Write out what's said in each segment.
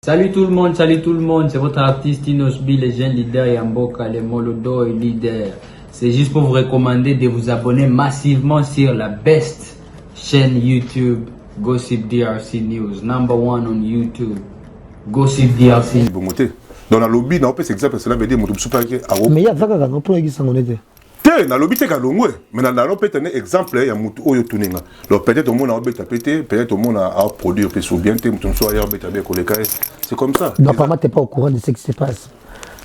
Salut tout le monde, c'est votre artiste Inosbi, les jeunes leaders Yamboka, les Molodo et leaders. C'est juste pour vous recommander de vous abonner massivement sur la best chaîne YouTube, Gossip DRC News, #1 on YouTube, Gossip DRC. Dans la lobby, on peut s'exemple, cela veut dire que mais il y a un problème qui s'en est. na lobby te kalongwe mais na lobby te exemple ya mutu oyo tuninga donc peut-être au monde a beta pété peut-être au monde a produire plus ou bien te mutu so ya beta be koleka c'est comme ça non pas moi t'es pas au courant de ce qui se passe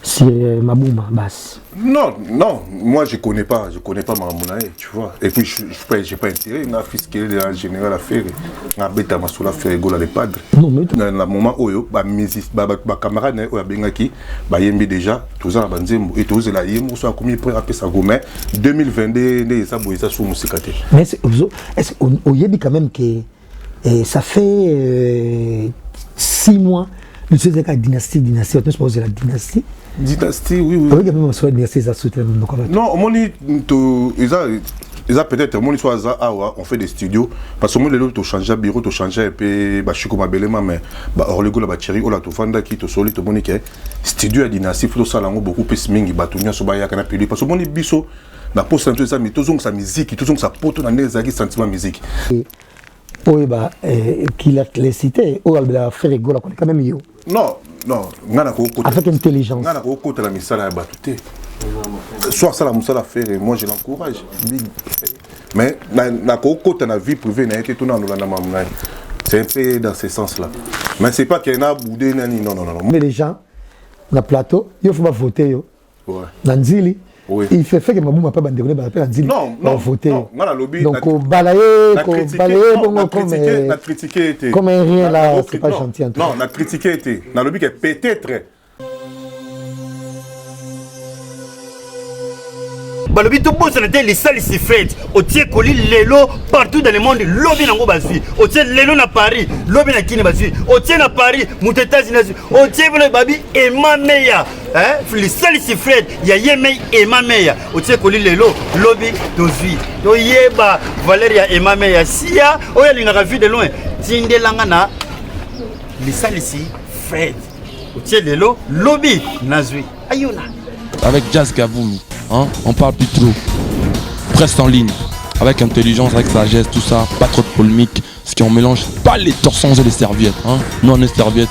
sur Mabouma basse. Non, moi je connais pas Mamonae, tu vois. Et puis j'ai pas intérêt, na fiscal en général à faire, na beta masula faire gola les padres. Non mais dans le moment où ba musique ba camarade ne o bengaki ba yembi déjà tous en banzembo et tous la yemo so commis pour appeler ça gourmet 2022 ne ça boisa sous musikate. Mais est-ce au yebi quand même que ça fait 6 mois nous sommes la dynastie on se pose la dynastie. Dynastie, oui. Oui, il y a dynastie ça soutient. Non, ils ont peut-être mon histoire on fait des studios parce que moi les autres changer bureau to changer et puis bah je suis comme abelema mais bah orlego la batterie ou la to fanda qui to soli to monique studio à dynastie faut ça là beaucoup plus mingi batunya so ba ya kana pili parce que mon biso na poste tout ça mais tout sa musique tout sa poto na nezaki sentiment musique. Oui bah qu'il a les cité ou elle a fait rigoler quand même yo. Non, avec intelligence. La misala batute. Soit ça la musala faire et moi je l'encourage. Mais na côté na vie privée na été tout dans la mamna. C'est un peu dans ce sens-là. Mais c'est pas qu'il y a boudé non. Mais les gens na plateau, il faut pas voter yo. Ouais. Nanzili. Oui. Il fait que Mabouma pas bandé ba appel Nanzili. Non, voter. Donc on balayer comme rien là, c'est pas gentil en tout. Non, on a critiqué été. Na lobby que peut-être balobi tout boss na te les salles si fête au tie koli lelo partout dans le monde lobby nango bazui au tie lelo na Paris lobby na Kini bazui au tie na Paris mutetazi na au tie bolo babi et ma meya les salles si fête ya yemei et ma meya au tie koli lelo lobby dozui to yeba Valeria et ma meya sia o ya linga vu de loin tindelanga na les salles si fête au tie lelo lobby nazui ayona avec Jazz Kavoumi. Hein? On parle plus trop, presse en ligne, avec intelligence, avec sagesse, tout ça, pas trop de polémique, ce qui on mélange pas les torsons et les serviettes. Hein? Nous on est serviettes,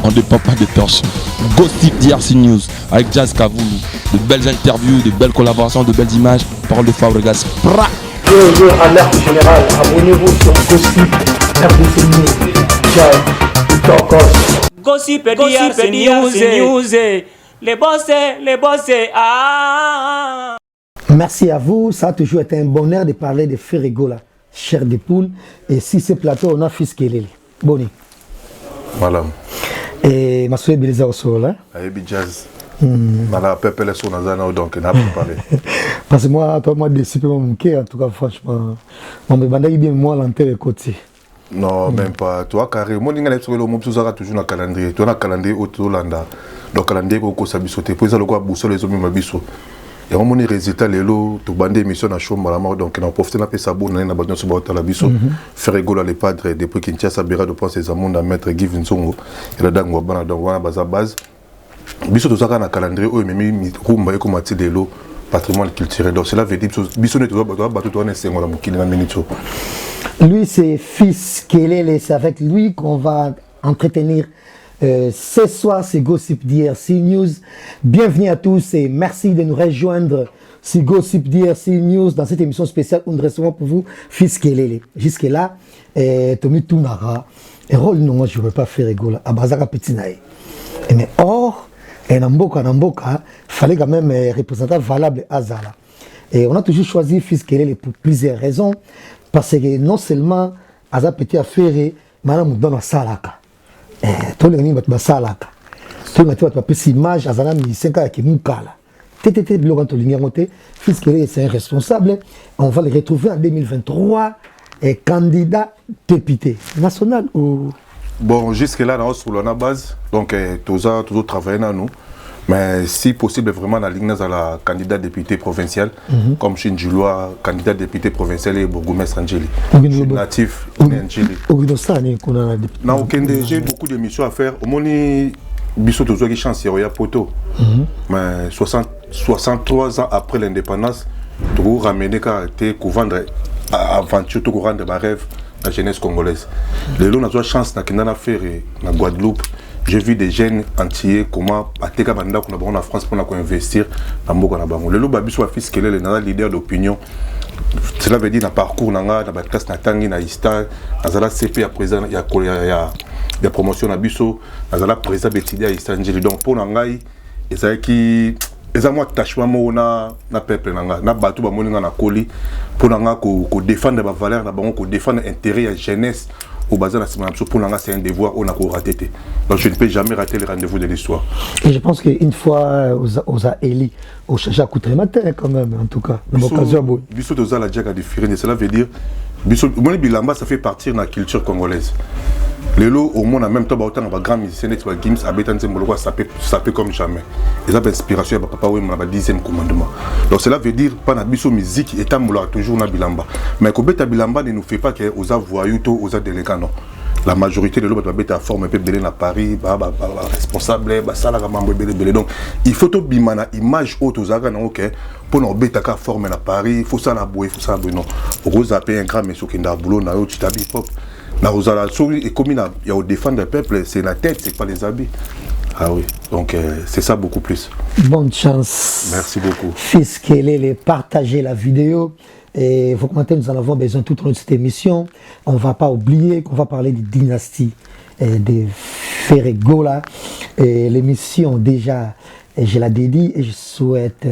on ne dépend pas des torsions. Gossip DRC News avec Jazz Kavoumi, de belles interviews, de belles collaborations, de belles images, parole de Fabregas. Yo, alerte générale, abonnez-vous sur Gossip RDC News, Jazz, Tokos. Gossip DRC News. Les bossés, ah. Merci à vous, ça a toujours été un bonheur de parler de Ferrigo là, chair de poule. Et si ce plateau, on a fiscalé. Boni. Voilà. Et ma soeur Belisa au sol, hein? Ayebi Jazz. Voilà, peuple son azana donc on a parlé. Parce que moi déçu mon cœur en tout cas franchement. Mon bébé bien moi l'enterre côté. Non, même pas. Toi, carrément, on a toujours un calendrier. Tu as un calendrier au Tolanda. Donc, le calendrier au Kosabisote. Puis, le quoi, boussole les hommes mabiso. Et on a des résultats, les lots, tu bandes émissions à Chomba, donc on a profité de sa bonne année, on a battu sur la biso. Faire rigoler les padres, depuis qu'il tient sa bira de penser à monde à mettre Give Nzongo. Et là, donc, on a base. Biso, tout ça, on a un calendrier, on a mis Rumba et Komati de l'eau, patrimoine culturel. Donc, cela veut dire que Biso n'est pas battu, on est un qui n'a minute. Lui, c'est Fils Kelele, c'est avec lui qu'on va entretenir ce soir, c'est Gossip DRC News. Bienvenue à tous et merci de nous rejoindre sur Gossip DRC News dans cette émission spéciale où nous recevons pour vous Fils Kelele. Jusque-là, Tommy Tounara, et rôle non, moi je ne veux pas faire rigoler, à Bazaka Petinaï. Mais or, Namboka, il fallait quand même représenter valable à Zala. Et on a toujours choisi Fils Kelele pour plusieurs raisons. Parce que non seulement Aza Petit a fait, madame Moudon Salaka. Tous les gens qui Salaka. Tous les gens qui ont image, Azana Misenka qui Moukala. Tété, Blogan Tolingamote, Fils Kelele, c'est un responsable. On va le retrouver en 2023, candidat député national ou. Bon, jusque-là, on est sur la base. Donc, toujours travailler dans nous. Mais si possible, vraiment, la ligne à la candidat député provincial, comme Shinjulwa, candidat député provincial et bourgmestre Angeli. Je suis natif Angeli. Non, j'ai beaucoup d'émissions à faire. Au moins, Bissot a chance, il y a poto. Mais 63 ans après l'indépendance, tu as ramené pour vendre aventure, pour rendre ma rêve la jeunesse congolaise. Les gens ont la chance de faire en Guadeloupe. J'ai vu des jeunes entiers comment ateka banda qu'on a en France pour investir dans Mboka na bango. Le babiso fils qu'elle est le leader d'opinion. Cela veut dire dans parcours nanga dans classe na tangi na ista, azala CP à présent il y a promotion na biso, azala président betidi à Istangeli. Donc pour nangai ezali ki ezamwa attachement na peuple nanga na bato ba moninga na koli pour nanga ko défendre ba valeurs na bango ko défendre intérêt ya jeunesse. Au bazar, c'est un devoir, on a raté. Donc je ne peux jamais rater les rendez-vous de l'histoire. Et je pense qu'une fois, aux a élis, au Chacha coûterait matin quand même, en tout cas. Bissot de Zala Djaga différent, cela veut dire, Bissot, Bilamba, ça fait partie de la culture congolaise. Les lots, au monde, en même temps, autant de grands musiciens, Gims, Abetan Zemboloa, ça peut comme jamais. Et ça, l'inspiration, il y a papa, oui, mon 10e commandement. Donc cela veut dire, pas Bissot musique, et Tamboula, toujours na Bilamba. Mais quand Beta Bilamba ne nous fait pas qu'aux voyous, aux délégués, non. La majorité de l'eau va forme un peu belé à Paris, responsable, donc il faut tout bimana image haute aux agans ok pour nous bêta qu'à former à Paris, il faut ça la bouer, il faut ça non. Rose a payé un grand monsieur qui n'a boulot na autre tabi pop. Na Rosala et comme il y a au défendre le peuple, c'est la tête, c'est pas les habits. Ah oui, donc c'est ça beaucoup plus. Bonne chance. Merci beaucoup. Fils Kelele, partagez la vidéo. Et vos commentaires, nous en avons besoin tout au long de cette émission. On ne va pas oublier qu'on va parler des dynasties de Ferregola. L'émission, déjà, je la dédie et je souhaite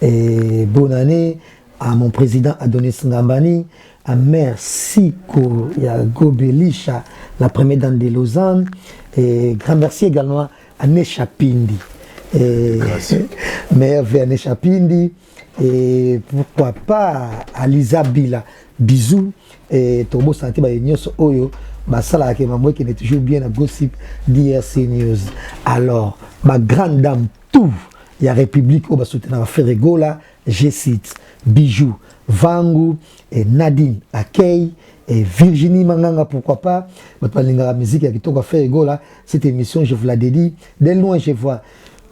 bonne année à mon président Adonis Ngambani, à Mère Siko Yago Belisha, la première dame de Lausanne. Et grand merci également à Nesha Pindi. Mère vers Nesha Pindi. Et pourquoi pas à Lisa Bila, bisous et Tomo Santé Bayignos Oyo, Basala qui m'a qui est toujours bien à Gossip DRC News. Alors, ma grande dame, tout, il y a République au Basoutina Ferregola, je cite Bijou, Vangu, et Nadine Akei, et Virginie Manganga, pourquoi pas, la musique qui tourne à Ferregola, cette émission, je vous la dédie. Dès loin, je vois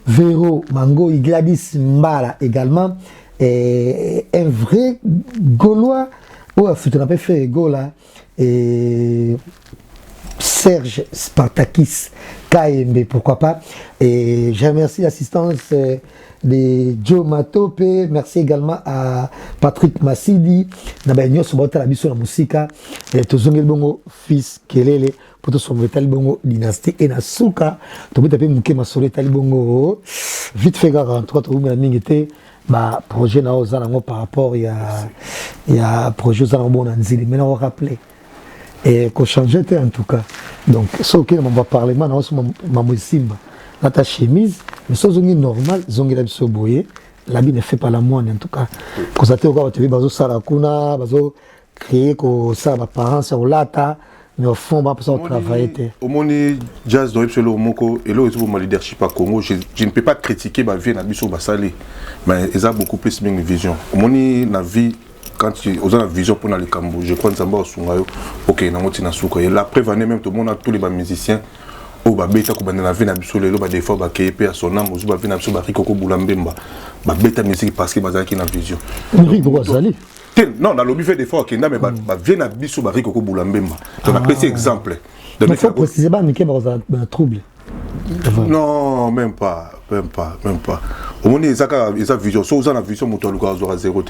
Véro Mango et Gladys Mbala également. Et un vrai Gaulois, où on a fait Gola, et Serge Spartakis, KMB, pourquoi pas. Et je remercie l'assistance de Joe Matope, merci également à Patrick Massidi, Nabanyo Sobota la biso la musique, et Tozongel Bongo, fils Kelele, pour tout son métal bongo dynastie et Nasuka, tu peux taper Mouké Masole Talibongo, vite fait gare, en tout cas, tu peux m'amener. Bah, projet na ozana par rapport il y a projet ozana bon anzili mais on rappeler et qu'on changeait en tout cas donc ce que on va parler maintenant ma mosimba là ta chemise mais ça zongi normal zongi la biso boyer l'habit ne fait pas la moine en tout cas quand ça te regarde tu bazo sala kuna bazo créer ko ça ma parents sur lata mais au fond on va travailler au monde jazz doit être le moko et là ils ont ma leadership à Congo je ne peux pas critiquer ma vie na biso basali mais ils ont beaucoup plus une vision au monde na vie quand tu as une vision pour le Cambo je crois que Nzamba Osungayo OK na moti na suko et la preuve même tout le monde tous les musiciens au ba beta ko banda na vie na biso lelo ba des fois ba KP à son âme ozu ba vie na biso ba Rikoko Boulambemba ba beta musique parce que bazaki na vision Rikoko Azali. Non, dans le lobby fait des fois, mais vient à Bissou Barikoko Boulambemba. On a pris cet exemple. Il faut préciser, mais qu'il y a un trouble. Non, même pas. Au moins, ils ont une vision. Soit ils ont une vision, ils ont zéro.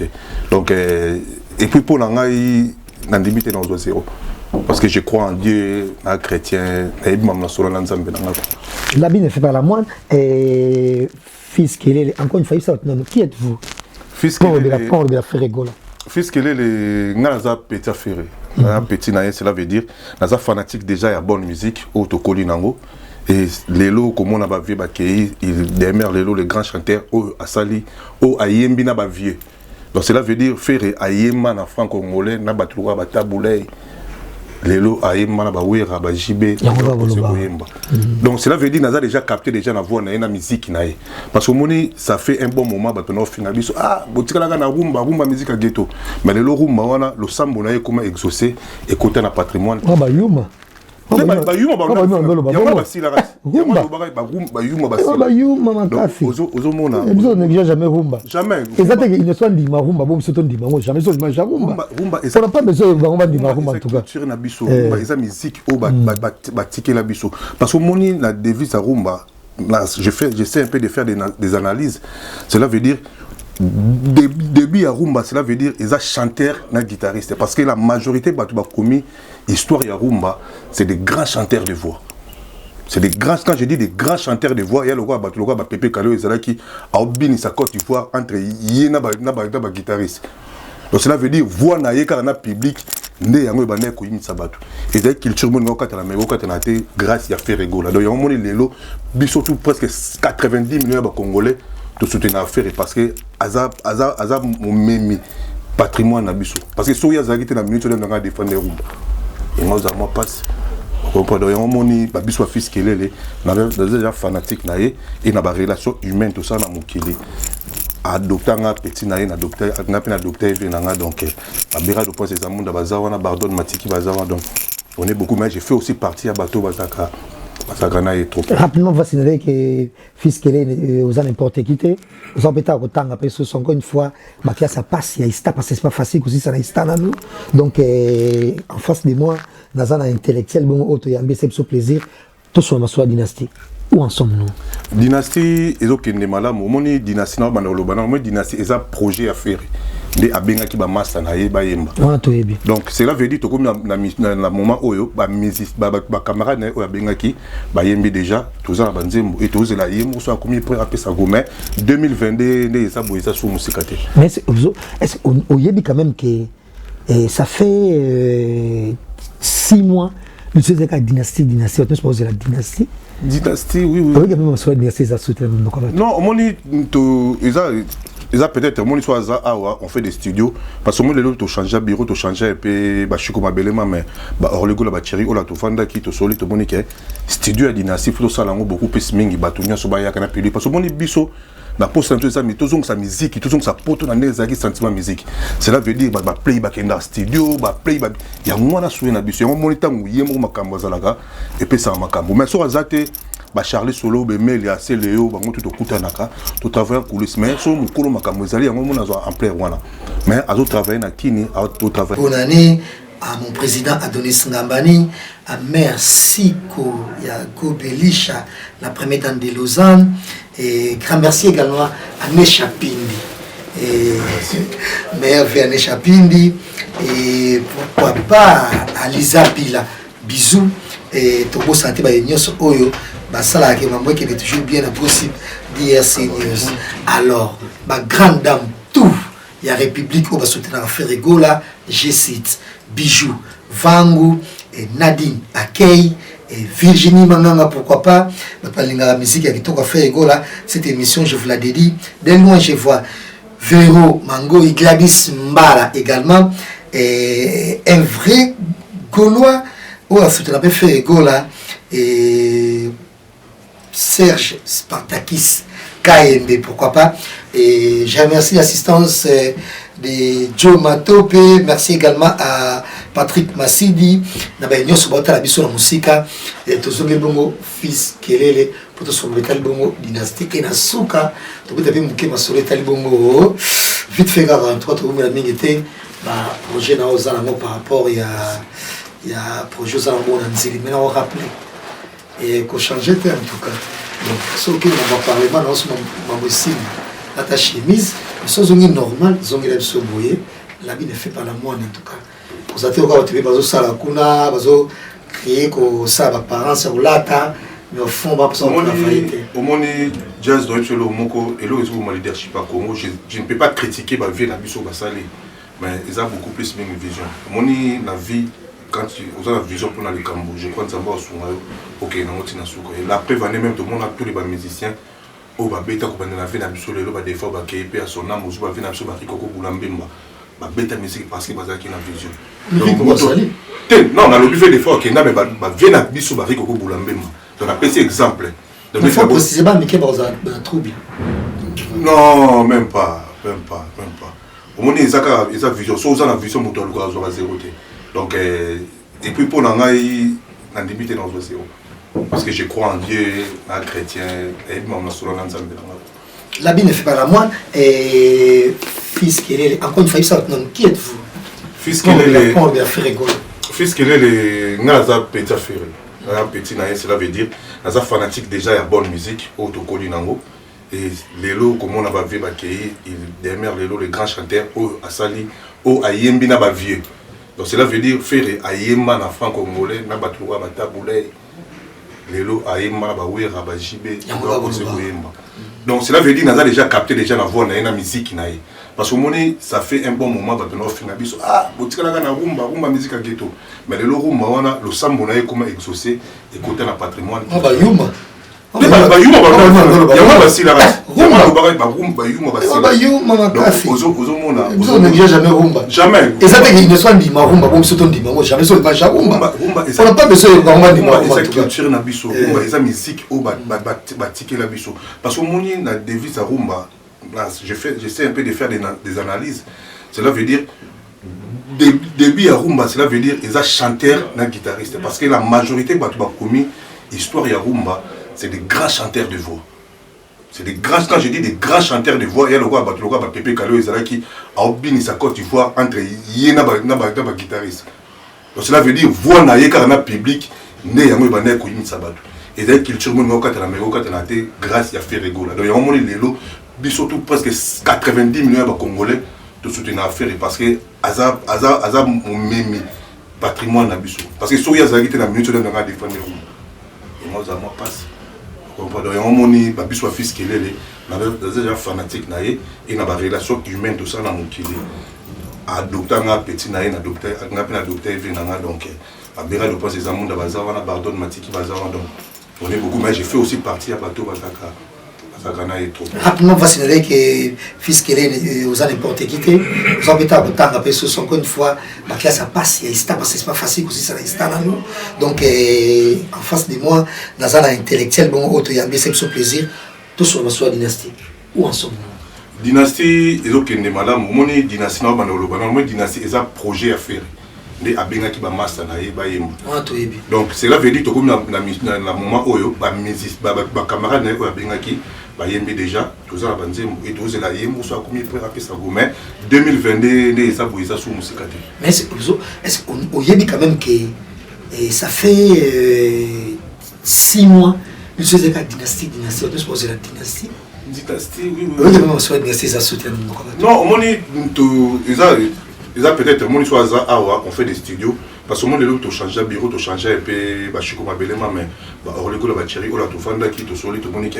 Donc, et puis pour l'angaï, dans le début, ils ont zéro. Parce que je crois en Dieu, en chrétien, et l'habit ne fait pas la moine. Et fils Kelele, encore une fois, qui êtes-vous? Fils Kelele de la Ferregola. Fils Kelele, naza petit affaire. Petit naïe, cela veut dire naza fanatique déjà à bonne musique, autocolli nango. Et les lots comme on a bavé bakei, il demeure les lots les grands chanteurs au asali, au ayembi na bavieux. Donc cela veut dire faire ayemba na franc congolais na batouwa bataboulay. lelo ayemba na bawera ba JB donc cela veut dire naza déjà capté déjà na voix na musique na ye parce que moni ça fait un bon moment ba tono finga biso botika na rumba musique à ghetto mais lelo rumba wana lo sambo na ye comment exaucer et côté na patrimoine yuma makasi ebiso néglige jamais rumba eza te il ne soit ndima rumba bo biso to ndima ngo jamais so ndima rumba on n'a pas besoin de rumba ndima rumba en tout cas sur na biso eza musique o ba ticket la biso parce que moni la devise à rumba là j'essaie un peu de faire des analyses cela veut dire début à rumba cela veut dire ils ont chanteur na guitariste parce que la majorité batu ba commis histoire ya rumba c'est des grands chanteurs de voix c'est des grands quand je dis des grands chanteurs de voix il y a le roi batu le roi ba Pépé Kalo ezala qui a obini sa Côte d'Ivoire entre yena ba guitariste donc cela veut dire voix na ye car na public nde yango ba ne ko yimisa batu et des culture mon ngokata la meko kata na te grâce ya faire rigola donc yango moni lelo biso tout presque 90 millions ba congolais de soutenir affaire parce que azab mon memi patrimoine na biso parce que soya zagite na minute de nga défendre rumba et moi ça moi passe comprendre yon moni ba biso fils kelele na déjà fanatique na ye et na ba relation humaine tout ça na mokili adopter nga petit na ye na docteur na docteur venanga donc abira de poser zamunda bazawa na pardon matiki bazawa donc on est beaucoup mais j'ai fait aussi partie à bateau bazaka. Rapidement, on va signaler que fils Kélé, vous en n'importe qui, vous en mettez à autant après ce son encore une fois, ma classe ça passe, il y a Ista parce que c'est pas facile aussi ça Ista là nous. Donc en face de moi, dans un intellectuel bon auto y a un plaisir, tout sur ma soie dynastie. Où en sommes-nous? Dynastie, ils ont qu'une malade, mon dynastie non banalo banalo, mon dynastie ils ont projet à faire. Les abenga qui ba massa na ye ba yemba. Donc cela veut dire to comme na moment oyo ba musique ba camarade na o abenga ki ba yembi déjà tous en banzembo et tous la yembo so comme il peut appeler ça gourmet 2022 né ça boisa sous musikate. Mais est-ce au yebi quand même que ça fait 6 mois nous sommes avec la dynastie on peut se poser la dynastie. Dynastie oui. Oui, il y a même soit dynastie ça soutient non on dit to ils ont peut-être mon histoire on fait des studios parce que moi les autres changer bureau to changer un peu ba chiko mabelema mais ba orlego la batterie ola to fanda qui to soli to monique studio à dynastie faut ça lango beaucoup plus mingi batunya so ba ya kana pili parce que mon biso na poste tout ça mais toujours sa musique toujours sa poto na nezaki sentiment musique cela veut dire ba play back in studio ba play ba ya mwana soué na biso ya mon tangu yemo makambo zalaka et puis ça makambo mais so azate ba Charlie Solo be mail ya Cléo bango tout okutanaka tout travailler coulisses mais so mukolo makambo ezali yango mona zo en plein wana mais azo travailler na kini azo travailler bonne année à mon président Adonis Ngambani à merci ko ya Gobelisha la première dame de Lausanne et grand merci également à Nesha Pindi et mère vers Nesha Pindi et pourquoi pas à Lisa Pila bisous et tobo santé ba nyos oyo basala ke mambo qui est toujours bien possible DRC News alors ma grande dame tout il y a République au bas soutenir faire rigola je cite Bijou Vangu et Nadine Akei et Virginie Manganga pourquoi pas la musique qui toka faire rigola cette émission je vous la dédie de loin je vois Véro Mango et Gladys Mbala également et un vrai Gaulois où a soutenir faire rigola et Serge Spartakis KMB, pourquoi pas. Et je remercie l'assistance de Joe Matope. Merci également à Patrick Massidi. Nous avons la musique. Et tous les bons fils Kelele pour tous les bons dynastique et Nasuka. Tout le monde qui m'a sauvé les bons vite fait grave. Toi, tu as mis le projet par rapport il y a projet Zalambo Nanzili. Mais on va rappeler. Et qu'on change en tout cas. Donc, ce qui on va parler maintenant, c'est mon signe, la chemise, mais ce sont normal, ils ont été soboués, la vie ne fait pas la moine en tout cas. Vous avez vu, vous avez ça la kuna, vous avez créé que ça va parents, ça vous lata, mais au fond, on va pas la faillite. Au monde, jazz doit être le moko, et là, ils ont mon leadership à Congo. Je ne peux pas critiquer ma vie, la vie sur Bassali, mais ils ont beaucoup plus une vision. Mon la vie. Quand vous avez la vision pour aller au Cambodge, je crois que ça va au ok, et après, même tout le monde, tous les musiciens, au Babeta, qui ont fait la vie, des fois, qui ont son âme, qui ont fait la vie, bêta musique parce que bazaki na vision. Donc non, on a le fait des fois que na mais vient à biso ba riko ko bulambema. Donc on a pris exemple. Donc il faut précisément mais que bazar trouble. Non, même pas. Au moins ils a vision, so ça la vision moto le gaz à zéro. Donc et puis pour ngai na limite dans zéro. Parce que je crois en Dieu, en chrétien et moi on sur l'ensemble. L'habit ne fait pas la moine et fils qui est encore une fois ça qui êtes-vous? Fils qui est on va faire rigoler. Fils qui est les naza petit affaire. Un petit naïe cela veut dire naza fanatique déjà à bonne musique autocolli nango et lelo comme on a va vivre accueilli il demeure lelo les grands chanteurs au asali au ayembi na ba vieux. Donc cela veut dire faire ayemba na franco congolais na batouwa bataboulé lelo ayemba na ba wera ba jibe donc cela veut dire naza déjà capté déjà la voix na musique naïe. Parce que ça fait un bon moment que nous avons ah, rumba musique à ghetto. Mais le rumba, on a le sambo na comment exaucer et côté la patrimoine. Ah bah yuma. Jamais. Et ça ne soit dit ma rumba, bon surtout dit moi jamais sur pas rumba. On n'a pas besoin de rumba ni moi. Esa culture na biso, rumba esa musique au batike la biso. Parce que moni na devise à rumba. J'essaie un peu de faire des analyses. Cela veut dire, début à rumba, cela veut dire ils ont chanteur et guitariste. Parce que la majorité de commis histoire à rumba, c'est des grands chanteurs de voix. C'est des grands, quand je dis des grands chanteurs de voix, il y a le roi Pépé Kalo et Zalaki a obtenu sa Côte d'Ivoire entre Yéna et guitariste. Donc cela veut dire, voix na yeka na public, né yango bané ko yimi sabatu. Et la culture mon ngokata na mekokata na te grâce à faire rigola. Donc yango moni lelo surtout presque 90 millions de Congolais de soutenir l'affaire parce que Azab mon mémi patrimoine à Bissou. Parce que si il y a des minutes de défendre et moi ça moi passe. Donc on a Bissou fils qui est déjà fanatique et na relation humaine tout ça dans mon kili. Adopter un petit naïe adopter venanga donc à Béra le point ces amours de bazar on a pardon matiki bazar donc on est beaucoup mais j'ai fait aussi partie à bateau bataka. Rapidement, on va signaler que fils qui est aux années n'importe qui, vous avez peut-être un peu sur encore une fois, la classe passe, il y a parce que c'est pas facile aussi ça reste là nous. Donc en face de moi, dans un intellectuel, bon, autre il y a bien ce plaisir, tout sur la soirée dynastique. Où en sommes-nous? Dynastie, ils ont qu'une madame, mon dynastie, non, mon dynastie, ils ont un projet à faire. Les abenga qui ba master na ye ba yemba. Donc cela veut dire que comme na moment oyo ba camarade na abenga qui ba yembi déjà tous ça la banzembo et tous la yembo soit comme il peut rappeler ça gourmet 2022 les ça boisa sous musique. Mais est-ce qu'on y dit quand même que ça fait 6 mois que c'est la dynastie on peut se poser la dynastie. Oui. Oui, dynastie ça soutient. Non, on est ils ont peut-être mon histoire on fait des studios parce que moi les autres changent de bureau, changent un peu bachiko mabelema mais or le coup la chérie ou la tofanda qui to soli to monique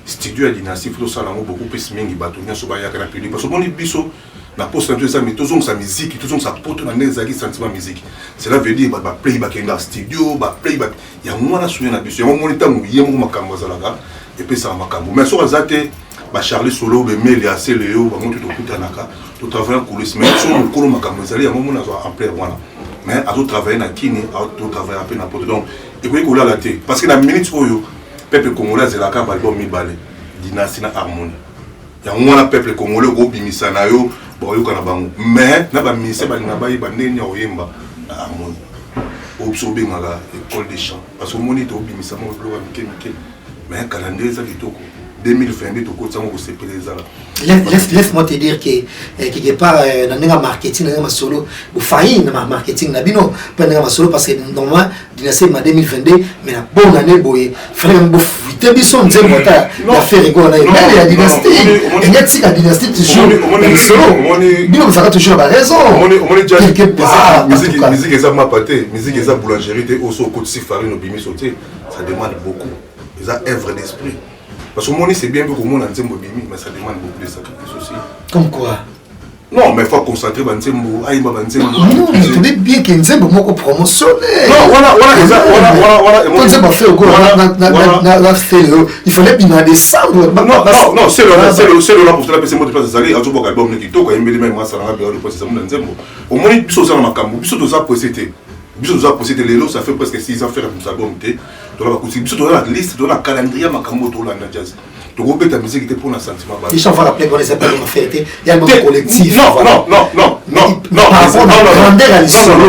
studio à dynastie faut ça beaucoup plus mingi batonia so ba ya kana public parce que mon biso na poste tout ça mais tout sa musique tout sa porte na nezaki sentiment musique cela veut dire ba play ba kenga studio ba play ba ya mwana souya na biso ya mon temps yemo makambo zalaka et puis ça makambo mais so azate ba Charlie Solo be meli assez Léo ba montu to kutanaka to travailler en coulisses mais sur le kolo makambo zali ya mona zo en plein voilà mais à tout travailler na kini à tout travailler un peu n'importe donc et puis kola la té parce que la minute oyo peuple congolais zelaka ba album mibale dynastie na harmonie ya mwana peuple congolais go bimisa na yo bo yo kana bango mais na ba mise ba na ba yi ba ndenya oyemba na harmonie obsobe ngala école des chants parce que moni to bimisa mo lo ba mike mais calendrier ça kitoko 2022 to ko tsango ko sepele za laisse-moi te dire que quelque part dans le marketing dans solo ou failli dans marketing na bino pas dans solo parce que normalement dynastie ma 2022 mais la bonne année boye frère mbo fuite biso nzembo ta la faire ego na mais la dynastie il y a si la dynastie toujours solo bino ça toujours la raison quelque part musique eza ma pâté musique eza boulangerie te oso côté si farine obimi sauter ça demande beaucoup ils ont œuvre d'esprit. Parce que mon c'est bien que mon a mais ça demande beaucoup de sacrifices aussi. Comme quoi? Non, mais il faut concentrer Banzembo, Aïma Banzembo. Non, mais tu dis bien que Nzembo moko promotionné. Non, voilà, fait au il fallait bien en décembre. Non, c'est le là pour faire la PC, moi, de place de Zali, à tout le album, qui toque, il me dit même, ça n'a pas de procès, Nzembo. Au moins, il faut ça dans ma cambo, il faut ça procéder. Il faut ça procéder, les lots, ça fait presque 6 ans faire un album, il faut la liste, la calendrier, ma cambo, tout là, jazz. Tu repères ta musique qui était pour un sentiment. Les gens vont rappeler qu'on les appelle en fait. Il y a un collectif. Non.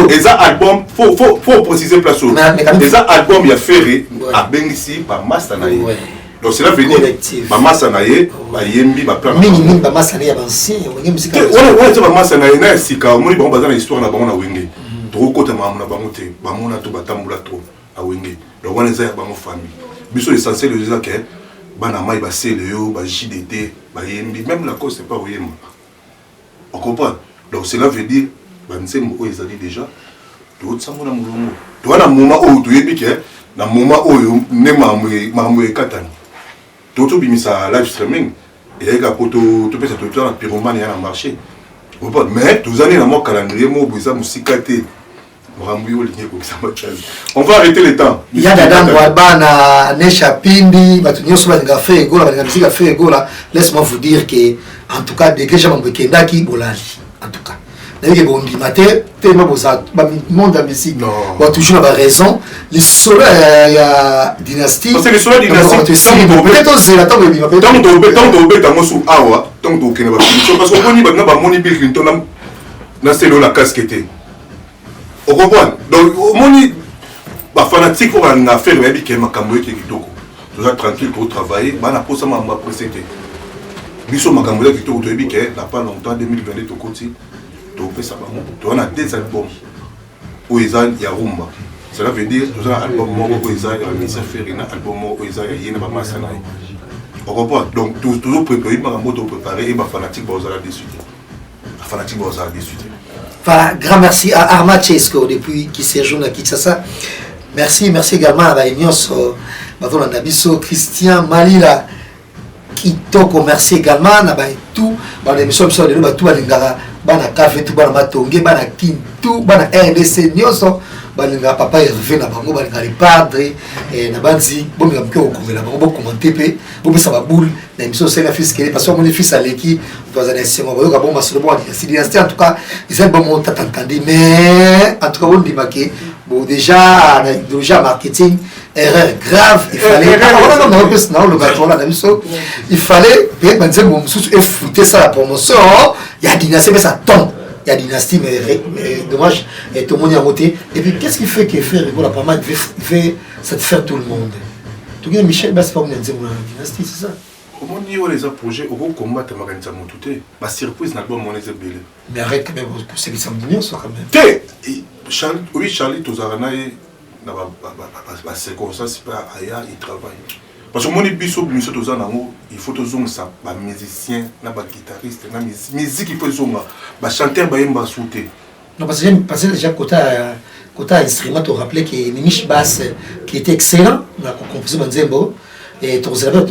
Et ça, album, faut préciser place. Et ça, album, il y a fait à Bengissi, par Massanaï. Donc, cela veut dire par Massanaï, par Yembi, par plein de choses. Minimum, par Massanaï, avancé. Ouais, c'est par Massanaï, c'est quand on est dans une histoire, on a un wingé. Trop côté, on a un bamoté, on a tout batamboula trop à wingé. Donc, on est dans une famille. Bissot, l'essentiel, c'est que bana mai ba CLO ba JDT ba yembi même la cause c'est pas oyema on comprend donc cela veut dire ba nsembo o ezali déjà tout ça mona mulungu to na moment o to yebi ke na moment oyo ne mamwe katani to bimisa live streaming et ga poto to pesa to na pyromane ya na marché on comprend mais tous années na mo calendrier mo buza musikate. On va arrêter le temps. Il y a des gens Nesha Pindi, laisse-moi vous dire que, en tout cas, dès que j'ai mon Kendaki, Bolali, en tout cas. D'ailleurs, bon, du matin, tellement monde de musique, on toujours avoir raison. Les soleils, il y a dynastie. Parce que les soleils dynastie, peut-être c'est la tombe, tant parce qu'on la casquette. On comprend. Donc, au moins, les fanatiques pour un affaire, mais qui est ma camouille qui est kitoko. Tout ça tranquille pour travailler, mais on a posé ma précédé. Biso ma camouille qui est kitoko, tu sais, n'a pas longtemps, 2022, tu côté, tu fais ça. Tu as des albums où il y a Rumba. Cela veut dire, tu as un album où il y a Missa Ferina, un album où il y a Yéna Masanaï. On comprend. Donc, toujours préparé, ma camouille préparé, et ma fanatique va aux alarmes discuter. La fanatique va aux alarmes discuter. Voilà, grand merci à Arma Chesco depuis qui séjourne à Kinshasa. Merci également à Baïnios, Christian Malila, qui toko merci également à tout, l'émission de tout, bana café tout, bana matonge, bana kintu, bana RDC Nyoso, bana papa Hervé na bango, bana les padres, et na banzi, bon mais comme on la bango commenter pe, bon ça va boule, l'émission c'est la fils qui est parce que mon fils à l'équipe, dans un essai, on va bon masolo bon, si dynastie en tout cas, ils ont bon mon t'entendez, mais en tout cas on dit maqué, bon déjà marketing, erreur grave, il fallait il fallait bien dire bon fouter ça la promotion, il y a dynastie mais ça tombe. Il y a dynastie, mais dommage, et tout le monde est à côté. Et puis, qu'est-ce qui fait que faire la pas mal fait satisfaire tout le monde? Tout le monde, Michel, c'est pas une dynastie, c'est ça? Au moins, il y a des projets, au combat, tu m'as gagné mon tout. Ma surprise n'a pas mon belle. Mais arrête, mais c'est que ça me dit, ça quand même. Oui, Charlie, tous les ans, c'est comme ça, c'est pas ailleurs, il travaille. Parce que mon épisode, il faut que ça, les musiciens, les guitaristes, la musique, il faut que les chanteurs, ils soient sautés. Non, parce que déjà, côté instrument, tu rappelais que Nimish Bass, qui était excellent, on a composé Manzembo, et tu as mais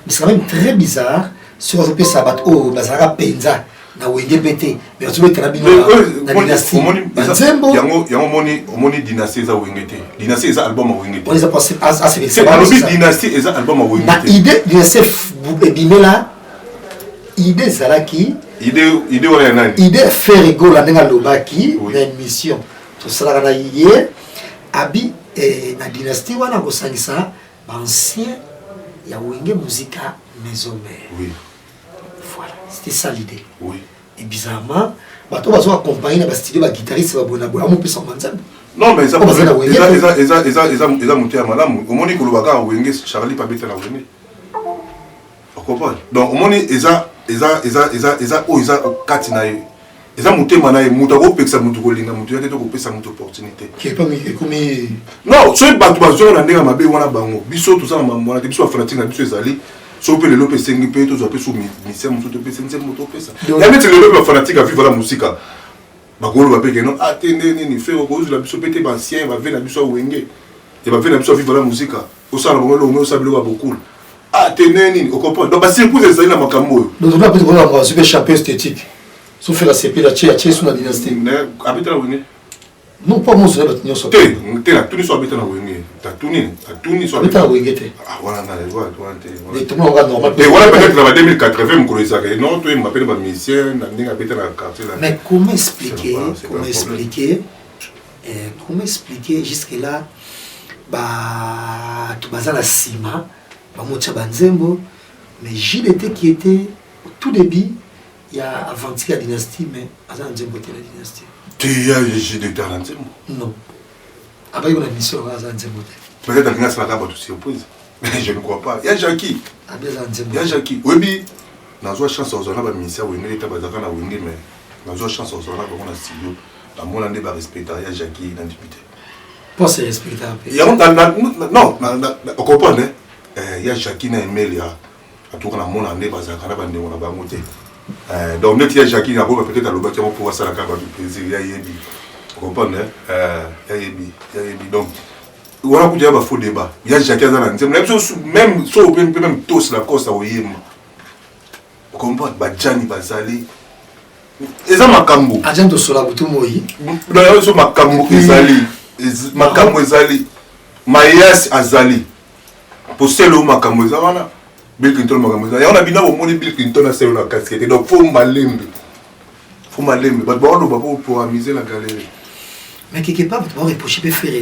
c'est quand même très bizarre, sur le Sabat, au Bazara Penza, na Wenge BT, mais tu veux que la dynastie. Il y a un dynastie à Wenge. Dynastie est un album à Wenge. On les a passés à c'est pas le dynastie est un album à Wenge. Ma idée dynastie Bimela, idée Zalaki, idée faire rigolo la nenga lobaki, na émission. Tout ça là hier, abi et na dynastie wana ko sangisa, ancien ya Wenge Musica Maison Mère. Oui. Voilà, c'était ça l'idée. Oui. Et bizarrement, bato bazo accompagner na studio ba guitariste ba bona mo pesa manzambe. Non mais ça monté à madame, au moins que le bagarre Wenge Charlie pas bête la Wenge. On comprend. Donc au moins eza katina eza monté mana muta ko peksa mutu ko linga mutu yate to ko pesa mutu opportunité. Qui est pas comme non, so bato bazo na ndenga mabe wana bango. Biso tout ça mona biso fanatique na biso ezali. Si on peut le loper 5 pays, tous on peut sous mission, tout peut 5 motos ça. Il y a même le loper fanatique à vivre la musique. Bagolo va payer non. Attendez, ni fait au cause la biso pété ancien, va venir la biso Wenge. Et va venir la biso vivre la musique. Au ça le moment ça bloque beaucoup. Attendez, ni on comprend. Donc si vous êtes allé dans makambo. Donc on a peut-être on va super champion esthétique. Sauf faire la CP, la Tché sur la dynastie. Habite la Wenge. Non, pas mon zéro, l'opinion sur T'es là, tout le soir habite la Wenge. T'as tout ni sur habite la Wenge. Ah, voilà, voilà, Et tout le monde regarde normal. Et voilà, peut-être dans 2080, je me connais ça. Non, toi, il m'appelle ma musicien, il habite dans le quartier là. Mais comment expliquer, jusque-là, tout bazar la Sima, Mocha Banzembo, mais Gilles était qui était au tout début, il y a avant la dynastie, mais Azan Nzembo était la dynastie. Tu as Gilles de Nzembo? Non. Après, on a mis sur Azan Nzembo. Peut-être que la là-bas, tu surprise. Mais je ne crois pas. Il y a Jackie. Il y a Jackie. Oui, dans une chance, on a un ministère, on a un bazar, mais dans une chance, on a un studio. Dans mon année, on respecte, il y a Jackie dans le député. Pas se respecter. Non, on comprend, il y a Jackie dans email, en tout cas, dans mon année, on a monté. Donc, il y a Jackie, peut-être à l'objet, on pourra ça la carte du plaisir, il y a Yebi. Vous comprenez? Il y a Yebi. Donc, on a un faux débat. Il y a Jackie dans l'année. Même si on peut même tous la cause à Oyem. Vous comprenez? Badjani, Bazali. Eza makambo. Agent de Sola Boutoumoi. D'ailleurs, sur makambo ezali. Makambo ezali. Mayas azali. Pour celle où makambo ezali. Bill Clinton makambo ezali. On a bien au monde Bill Clinton a celle la casquette. Donc faut malembe. Faut malembe. Bah bon, on va pour amuser la galerie. Mais quelque part, vous devez reprocher de faire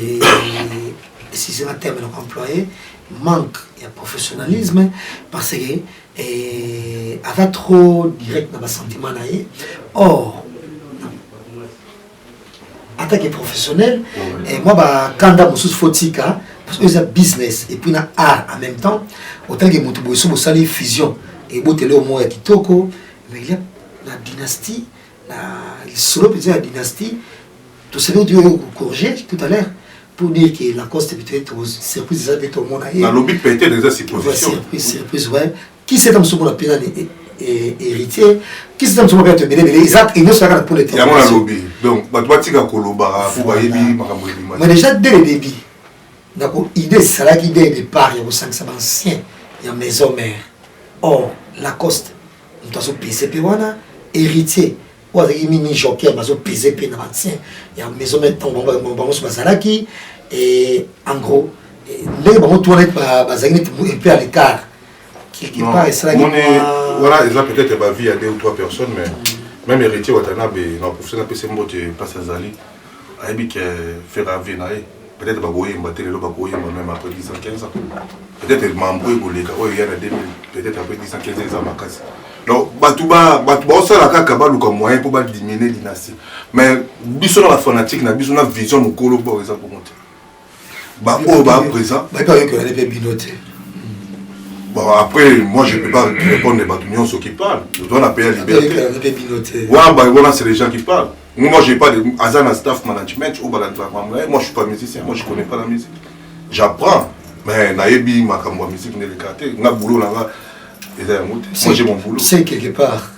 si c'est un terme de employé, manque de professionnalisme parce que avait trop direct dans le sentiment. Or, en tant que professionnel, moi, quand je suis fotika, parce que c'est un business et puis un art en même temps, autant que je suis une fusion et je suis au moins kitoko, mais il y a la dynastie, le solo peut dire la dynastie. Tout ce que tu as corrigé tout à l'heure pour dire que la cause est peut-être surprise de tout le monde. Dans le but peut-être déjà c'est position. Surprise, ouais. Qui c'est dans ce monde appelé héritier? Qui c'est dans ce monde appelé bénévole? Exact, il ne se regarde pour les temps. Il y a mon lobby. Donc, tu vas tirer Koloba, pour voir mais déjà dès le début, l'idée c'est là l'idée de départ, il y a 500 anciens, il y a maison mère. Or, la coste, nous avons PCP, héritier. Ou avec une mini jockey, mais au PZP dans l'ancien, il y a une maison maintenant, on va se et en gros, les gens tournent un peu à l'écart. Quelque part, c'est là voilà, ils ont peut-être ma vie à 2 ou 3 personnes, mais même héritier, Watanabe, dans le professeur de PCMO, tu passes à Zali, à Ebi qui fait raver, peut-être Bagoye, même après 10 ans, 15 ans. Peut-être Mamboy, il y a 2000, peut-être après 10 ans, 15 ans, ma casse. Donc, on sait la carte comme moyen pour diminuer la dynastie. Mais, bisous dans la fanatique, bisous dans la vision, nous collons pour ça pour monter. Présent. Bon, après, moi je ne peux pas répondre aux ceux qui parlent. Je dois la payer la liberté. Voilà, c'est les gens qui parlent. Moi, je n'ai pas de Azana staff management. Moi, je ne suis pas musicien. Moi, je ne connais pas la musique. J'apprends. Mais, Naebi, ma musique, n'est pas écartée. Je boulot là-bas. Moi j'ai mon boulot. C'est quelque part.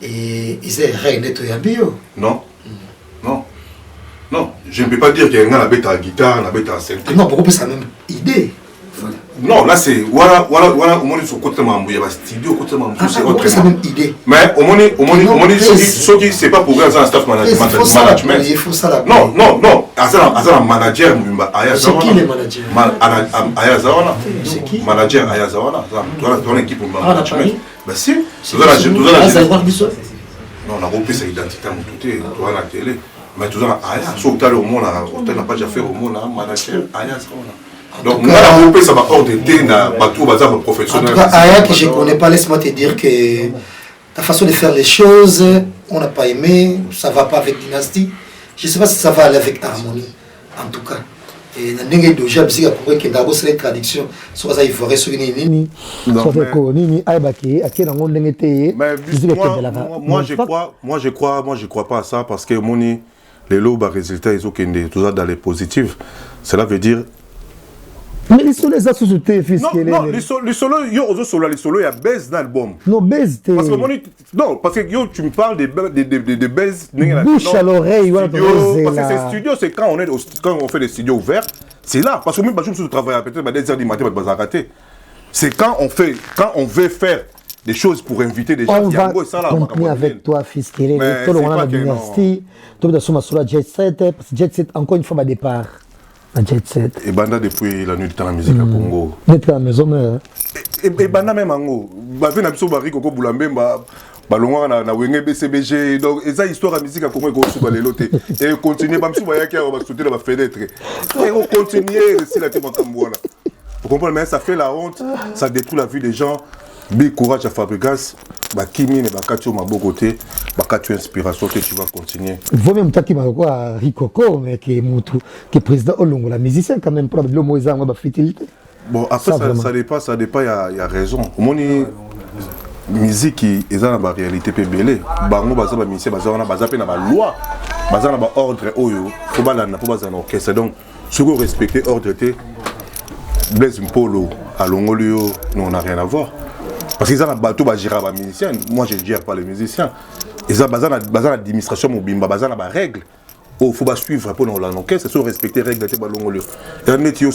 Et ils ont rien nettoyé en bio. Non. Non. Non. Je ne peux pas dire qu'il y a un bête à guitare, un bête à synthé. Non, pourquoi c'est la même idée? Voilà. Non, là c'est. Voilà, au moins sur côté Mambo, il y a un studio, côté Mambo, c'est autre chose. C'est la même idée. Mais au moins, ceux qui, c'est pas pour eux, un staff management. Il faut ça. Non, un manager, c'est qui les managers? Ayazawana. C'est qui? Manager Ayazawana. Ton équipe management. Ben si. Non, on a repris sa identité à mon touté, tu vois la télé. Mais tout ça, Aya, sauf que au monde, on n'a pas déjà fait au monde, manager Ayazawana. Donc, moi, la repris, ça va hors de thé, tout bazar professionnel. En tout cas, Aya, que je ne connais pas, laisse-moi te dire que ta façon de faire les choses, on n'a pas aimé, ça ne va pas avec Dynastie. Je ne sais pas si ça va aller avec Harmonie, en tout cas. Et dans le dossier, je sais que d'abord c'est les traductions, soit ça il faudrait se venir. Moi je crois pas à ça parce que les lots résultats ils ont toujours dans les positifs. Cela veut dire. Mais les solos ça sous-sauté fils. Non, les solos il y a baisse dans l'album. Non, baisse parce que non, parce que yo tu me parles des baisse bouche à l'oreille parce que ces studios c'est quand on fait des studios ouverts, c'est là parce que même pas je me travaille peut-être des heures du matin pas rater. C'est quand on veut faire des choses pour inviter des gens. On va continuer avec toi, fils Kelele. Tout le monde a la dynastie. Tout le monde a Jet Set. Parce que Jet Set, encore une fois, va départ. Jet Set. Et Banda depuis la nuit de la musique à Congo. Depuis la maison. Et Banda même en haut. Bavé n'a pas Barry Koko Boulambe. Balonga na wenge BCBG. Donc, et ça, histoire de musique à Congo, il faut aller l'autre. Et continuer. Bamsou Bayaki, on va sauter dans la fenêtre. Et on continue. C'est la tête de Vous comprenez, mais ça fait la honte. Ça détruit la vie des gens. Big courage à Fabregas, Kimi, Bakatio, ma beau côté, Bakatio inspiration, que tu vas continuer. Vous même qui m'a quoi Rikoko, mais qui est président Olongo, la musicien quand même, pour le Moïse, on va fertilité. Bon, après, ça dépend, il y a raison. Au musique, ils ont la réalité PBL. Bango, baza ba musicien, baza na loi, baza na ba ordre, oyo, faut pas un orchestre. Donc, si vous respectez ordre, Blaise Mpolo, à Longolio, nous on n'a rien à voir. Parce qu'ils ont un bateau qui gère les musiciens. Moi, je ne gère pas les musiciens. Ils ont l'administration, ils ont des règles. Il faut suivre pour l'orchestre, il faut respecter les règles de l'Ongolio. Et on est que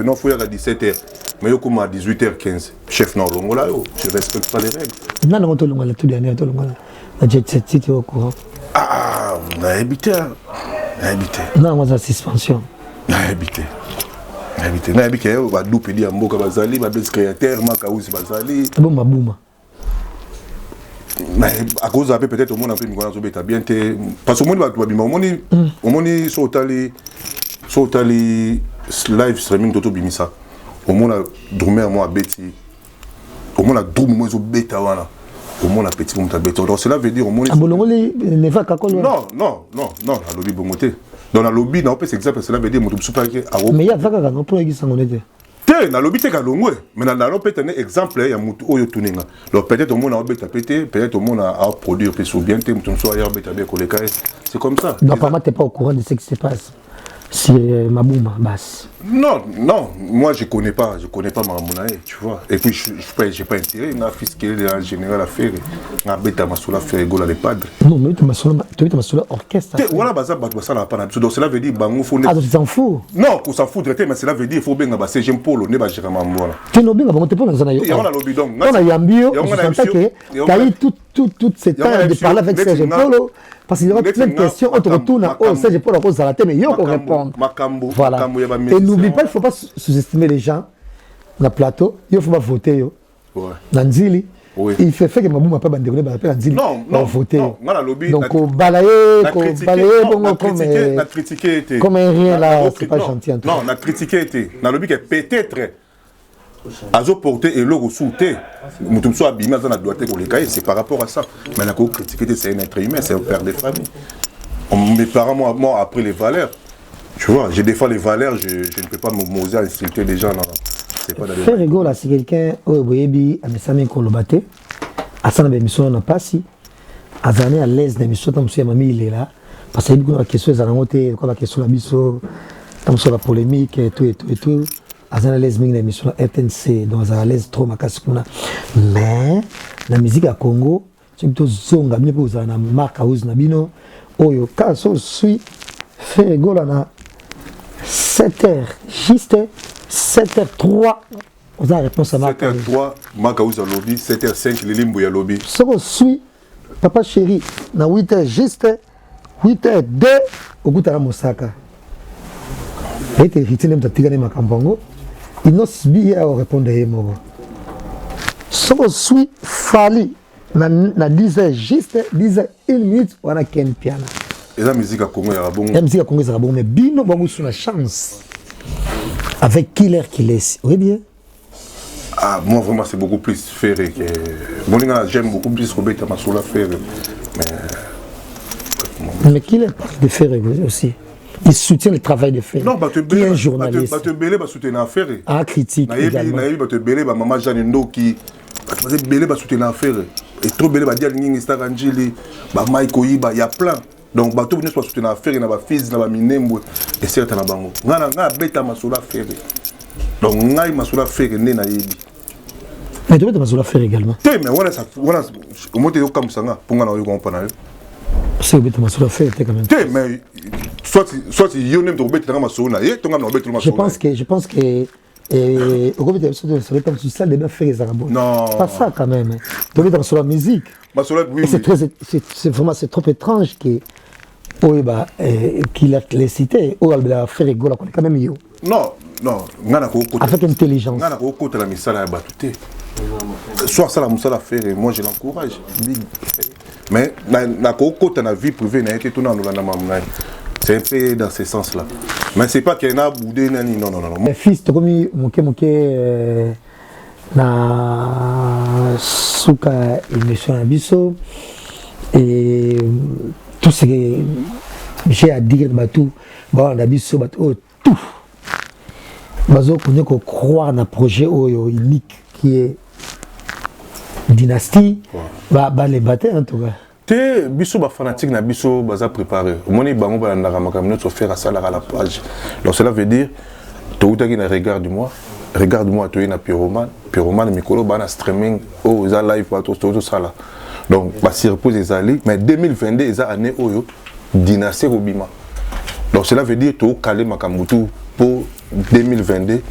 non, il faut y aller à 17h. Mais il y a 18h15. Chef, non, l'Ongolio, je ne respecte pas les règles. Non, non, non, tout dernier, la Jet Set, tu es au courant. Ah, on a habité. Non, moi, c'est suspension. On a habité. Na habité ba doupe di amboka bazali ba bes créateur makausi bazali bouma mais à cause après peut-être au monde un peu migona zo beta bien te parce que au monde ba bima au monde sotali live streaming toto bimisa au monde a dormir moi beti au monde a dormir moi zo beta wana au monde a petit monde a beta donc cela veut dire au monde abolongoli ne va kakolo non la lobby bongoté. Dans le lobby, on peut s'exemple, cela veut dire que je suis mais il y a des gens qui ont été dans le lobby, c'est mais dans le lobby, un exemple, il y a des gens qui peut-être au monde a pété, peut-être au monde a produit, c'est comme ça. Donc, apparemment, tu n'es pas au courant de ce qui se passe. C'est Mabouma, basse. Non, moi je connais pas Mamounae, tu vois. Et puis je n'ai pas intérêt, il y a un fils qui est en général à faire, il y a un bête à Massoula faire égola les padres. Non, mais tu as Massoula orchestre. Voilà, ça n'a pas d'habitude. Donc cela veut dire que faut. Ah, tu t'en fous? Non, qu'on s'en fout de mais cela veut dire qu'il faut bien que j'aime Polo, ne pas gérer Mamouana. Tu n'as pas de dans un ailleurs. Il y a un lobby donc. On a eu un bio, on s'entend que tu as eu tout ce temps de parler avec Serge Polo. Parce qu'il y aura plein de questions, on te retourne au Serge Polo à cause de la tête, mais il y a qu'on répond. Voilà. Et n'oublie pas, il ne faut pas sous-estimer les gens. Dans le plateau, il ne faut pas voter. Dans Nzili, il fait que Mabouma n'a pas bandéré, il appelle Nzili. Non, voter. Donc, balayer, comme un rien là, c'est pas gentil en tout cas. Non, on a critiqué, dans le but que peut-être. Azo porté et l'eau sous-té. Moutoum soit abîmé dans la doigté pour les cahiers, c'est par rapport à ça. Mais la critiqué, c'est un être humain, c'est un père de famille. Mes parents m'ont appris les valeurs. Tu vois, je défends les valeurs, je ne peux pas m'oser à insulter les gens. C'est pas d'aller. Faire rigolo là, c'est quelqu'un, Oeboyebi, à mes amis Kolobate, à ça, on n'a pas si. À venir à l'aise de l'émission, tant que mamie il est là. Parce que la question est à la question de la biso, tant que la polémique et tout. À l'aise ming l'émission RTNC dans à l'aise trop makasukuna mais la musique à Congo c'est plutôt zonga bien pour ça na marque house na bino oyo kaso suis fait gola na 7h juste 7h03 on a réponse à marque 7h03 marque house à lobby 7h05 les limbo ya lobby ce qu'on suit papa chéri na 8h juste 8h02 au goût à la Mosaka et tu retiens même ta tigane makambango. Il n'a pas répondre à moi. Ce qu'on suit, Fali, na 10h juste, 10h 1 minute, on a qu'un piano. Et la musique à Congo, il y a bon. La musique à Congo, il y a bon, mais Bino, on a la chance. Avec Killer qui laisse, oui bien. Ah, moi vraiment, c'est beaucoup plus ferré que. Moi, j'aime beaucoup plus Roberta Massoula ferré. Mais Killer parle de ferré aussi. Il soutient le travail de Ferré. Non, qui est un journaliste. Belé va soutenir Ferré. Ah, critique également. Belé va maman Janendo qui Belé va soutenir Ferré. Et trop Belé va dire Ningi Staranjili, ba Maiko Yiba, il y a plein. Donc bateau venir soit soutenir Ferré na ba fils na ba minembo et certes na bango. Nga beta Massoula Ferré. Donc ngai Massoula Ferré né na yebi. Mais tu veux Massoula Ferré également. Mais voilà au moins tu es comme ça nga pour nga na yo comprendre. C'est beta Massoula Ferré quand même. Mais soit il y a un homme qui est je pense que Et au côté de ça, de bien faire les arabes. Non. C'est pas ça quand même. Tu veux dans sur la musique. Bah, cela, oui, Et c'est vraiment c'est trop étrange que qu'il a les cités. Oh, il a fait les gars quand même yo. Non, non. Avec intelligence. Ngana ko kota la misala ya batuté. Soit ça la musala faire et moi je l'encourage. Mais na ko kota na vie privée na été tout na na mamna. C'est un peu dans ce sens-là. Mais c'est pas qu'il y a boudé nani non non non. Mes fils comme moke na suka émission na biso et tout ce que j'ai à dire batou ba na biso batou tout bazo connait ko croire na projet oyo unique qui est dynastie ba les battre en tout cas. Te biso ba fanatique na biso baza préparé. Moni bango ba ndaka makamno to faire ça à la page. Donc cela veut dire to utaki na regarde-moi to na pyroman mikolo ba na streaming oh za live ba to ça là. Donc ba surprise les alliés mais 2022 eza année oyo dynastie Robima. Donc cela veut dire to calé makambutu pour 2022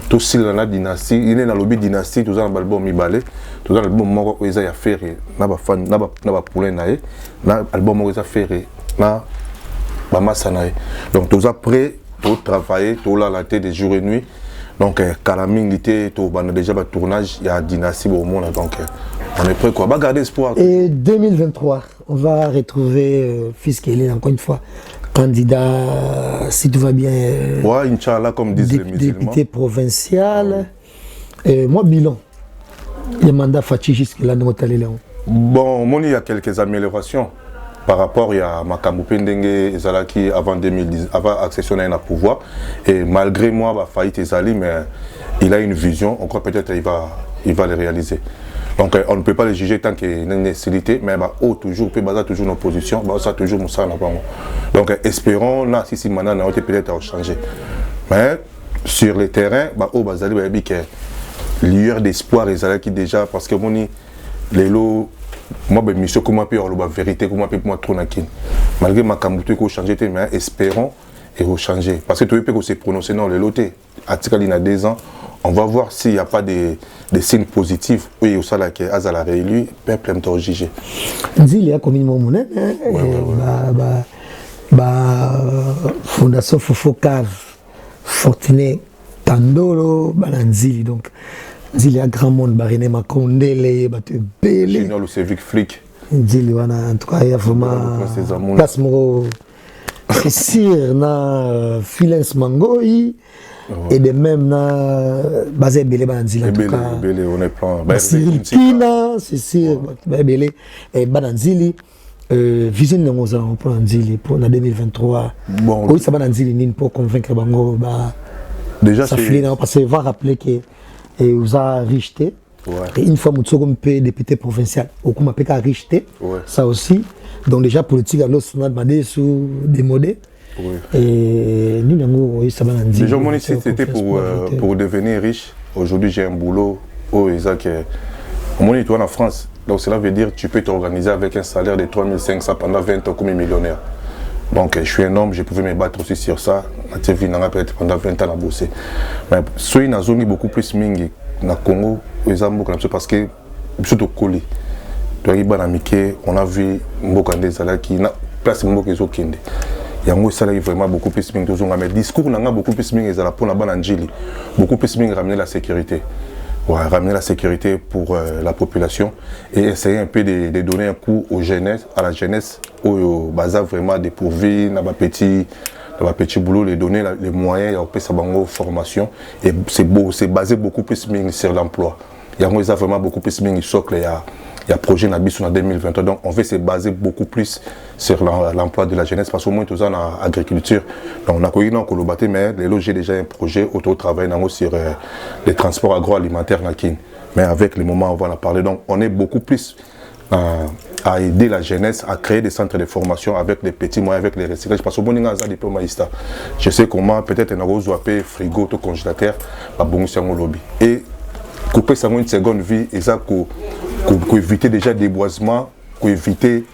tout si la dynastie il est dans lobby dynastie tout ça dans album mibale tout ça album moko eza ya faire na ba fan na ba poulain nae na album moko eza faire na ba massa nae donc tout ça prêt tout travailler tout la tête des jours et nuits donc Kalaming était tout ban déjà ba tournage il y a dynastie au monde donc on est prêt quoi ba garder espoir. Et 2023 on va retrouver Fils Kelly encore une fois candidat, si tout va bien, ouais, Inch'Allah, comme disent les musulmans. Député provincial. Moi, bilan. Le mandat Fatih jusque-là, nous avons bon, moi, il y a quelques améliorations par rapport à Makambu Pendenge Ezalaki avant 2010, avant accessionner un pouvoir. Et malgré moi, il a failli Ezali, mais il a une vision. On croit peut-être qu'il va le réaliser. Donc on ne peut pas le juger tant qu'il y a une nécessité, mais toujours, peut baser toujours nos positions, ça toujours nous ça. Donc espérons là si maintenant on peut-être à changer. Mais sur le terrain, bazali ba bi que lueur d'espoir et qui déjà parce que moni les lots moi ben mission comment peut la vérité comment peut moi trop nakin. Malgré ma kambutu ko changer mais espérons et changer parce que tu peux se prononcer non les lotés article il y a 2 ans. On va voir s'il n'y a pas des signes positifs. Oui, au salaire qui est Azala réélu, peuple aime te juger. Il y a comme une monnaie, Fondation Fofocar, Fortuné, Tandolo, Balanzili. Donc, il y a grand monde, René Makondele, Bélé. Junior le civic flic. En tout cas, il y a vraiment place Moro. C'est sûr, na Filens Mangoï. Et de même, basé Belé Banzili. Belé, on est plein. Pina, c'est sûr, Belé et Banzili. Vision de nos enfants pour Anzili pour 2023. Bon, oui, ça Banzili pour convaincre Bango. Déjà, ça fait parce que va rappeler que vous a rejeté. Et une fois, nous sommes député provincial. Au coup, on a rejeté. Ça aussi. Donc, déjà, politique, alors, on a demandé sous des modèles. Oui. Et nous, déjà, mon ici, c'était pour devenir riche. Aujourd'hui, j'ai un boulot au Isaac. Mon étoile en France. Donc, cela veut dire que tu peux t'organiser avec un salaire de 3500 pendant 20 ans comme un millionnaire. Donc, je suis un homme, je pouvais me battre aussi sur ça. Peut-être pendant 20 ans à bosser. Mais soyez dans une zone beaucoup plus mingi. Dans le Congo, parce que surtout Koli. On a vu Mbokande Zala qui n'a place Mbokezo Kende. Il y a vraiment beaucoup plus de choses. Mais le discours n'a beaucoup plus de pour la bananjili, beaucoup plus de ramener la sécurité. Ouais, ramener la sécurité pour la population et essayer un peu de donner un coup à la jeunesse, au bazar vraiment dépourvu, dans ma petit boulot, les donner les moyens, et sa formation. Et c'est basé beaucoup plus sur l'emploi. Il y a vraiment beaucoup plus de socle. Il y a un projet en 2023, donc on veut se baser beaucoup plus sur l'emploi de la jeunesse parce qu'au moins tout ça en agriculture. Donc on a connu dans Kolobaté, mais j'ai déjà un projet auto-travail sur les transports agroalimentaires. Mais avec les moments où on va en parler, donc on est beaucoup plus à aider la jeunesse à créer des centres de formation avec des petits moyens, avec les recyclages. Parce que je sais comment peut-être un appeler frigo, tout congélateur, lobby. Et couper ça une seconde vie, et ça pour éviter déjà déboisement, pour éviter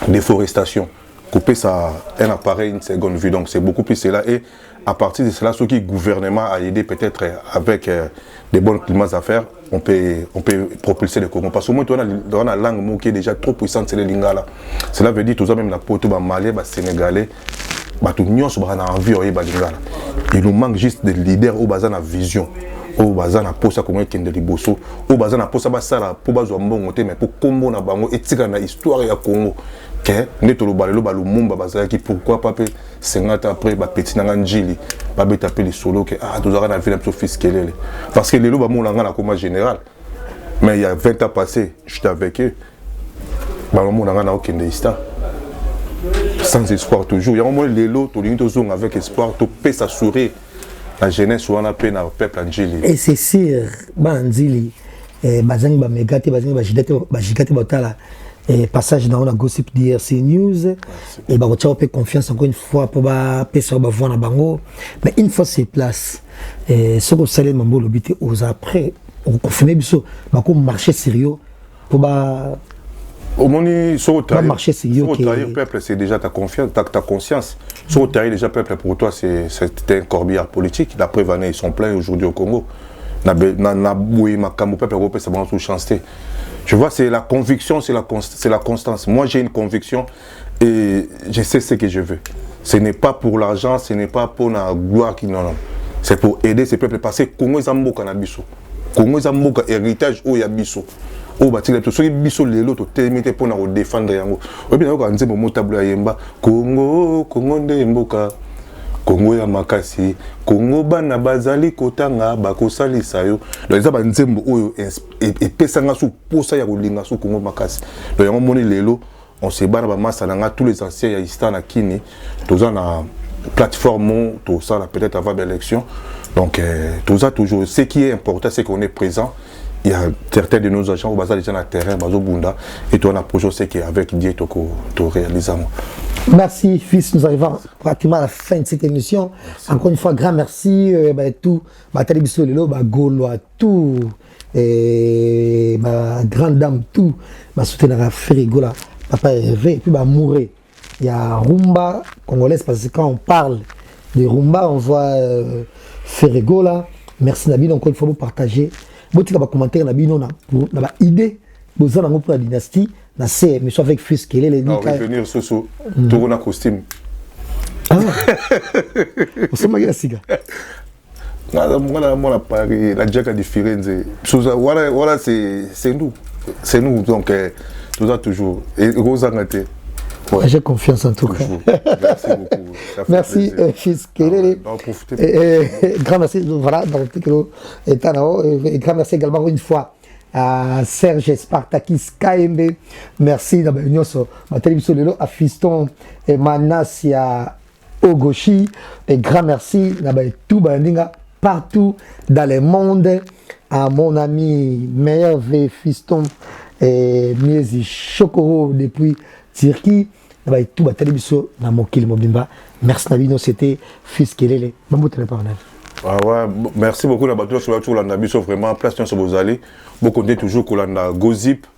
déforestation, couper ça un appareil une seconde vue. Donc c'est beaucoup plus cela. Et à partir de cela, ce qui le gouvernement a aidé peut-être avec des bons climats à faire, on peut propulser le Congo. Parce que moi, dans la langue qui est déjà trop puissante, c'est le lingala. Cela veut dire que même la poto, les Maliens, les Sénégalais, tout le monde a envie de lingala. Il nous manque juste des leaders au bazar de vision. Au bazar na posa comme kende liboso au bazar na posa basala pour bazwa mbongo te mais pour kombo na bango etika na histoire ya Congo que neto lo balelo balumumba bazala qui pourquoi pas 50 après ba petit na njili ba beta pe les solo que ah tozaka na ville fiscale parce que lelo ba molanga na comme général mais il y a 20 ans passé j'étais avec eux ba molanga na okende ista sans espoir toujours il y a un moment lelo to lingi to zong avec espoir to pe sa sourire la jeunesse ou on a peine au peuple Anjili. Et c'est sûr, Anjili, bazang ba megate, bazang ba jigate botala, passage dans la gossip d'IRC News, et ba on peut confiance encore une fois pour ba pesa ba voir na bango, mais une fois c'est place, ce que salé mambo lobité aux après, on confirme biso, ba ko marché sérieux pour ba au monde, sur le peuple, c'est déjà ta confiance, ta conscience. Sur le déjà peuple, pour toi, c'est un corbillard politique. La preuve, ils sont pleins aujourd'hui au Congo. Tu vois, c'est la conviction, c'est la constance. Moi, j'ai une conviction et je sais ce que je veux. Ce n'est pas pour l'argent, ce n'est pas pour la gloire qui non. C'est pour aider ces peuples. Parce que Congo, ils ont cannabis. Congo, ils ont héritage où il y a biso. Oh bah tu sais que biso lelo to témité pour na défendre yango obi na ko anze mo tableau yemba Congo nde mboka Congo ya makasi Congo bana bazali kotanga bakosalisa yo donc ça ba nzembo oyo epesanga su posa ya kolinga su Congo makasi donc yango moni lelo on se bana ba masalanga tous les anciens ya istana kini toza na plateforme tout ça là peut-être avant l'élection donc tout ça toujours ce qui est important c'est qu'on est présent. Il y a certains de nos agents au bazar déjà dans le terrain, Bazo Bunda, et toi on a projet aussi qu'avec Dieu tu réalises. Merci fils, nous arrivons pratiquement à la fin de cette émission. Merci. Encore une fois, grand merci. Tout, Télébiso Lelo, Gaulois, tout, grande dame, tout, soutenir Ferrigola, papa Hervé, et puis Mouré. Il y a Rumba congolaise, parce que quand on parle de Rumba, on voit Ferrigola. Merci Nabil, encore une fois, vous partagez. Si vous avez commentaire, vous avez une idée pour la dynastie. Mais soit avec fils qui est les on va revenir sur ce tourna costume. Ah, vous savez ce que moi, Paris, la Jack a différé. Voilà, c'est nous. C'est nous, donc, tout ça toujours. Et vous avez ouais. J'ai confiance en tout cas. Merci beaucoup. Merci, fils Kelele. Grand merci. Voilà, dans le grand merci également une fois à Serge Spartakis KMB. Merci dans l'union sur ma télévision Lelo à Fiston et Manasia Ogoshi. Et grand merci tout partout dans le monde à mon ami meilleur V Fiston et Miezi Chokoro depuis Turquie, tout la télévision dans mon kill mobimba. Merci Nabino, c'était fils Kelele. Ah ouais, merci beaucoup la bateau sur la tour Nabiso vraiment place sur vos allées. Beaucoup de toujours qu'on a Gozip.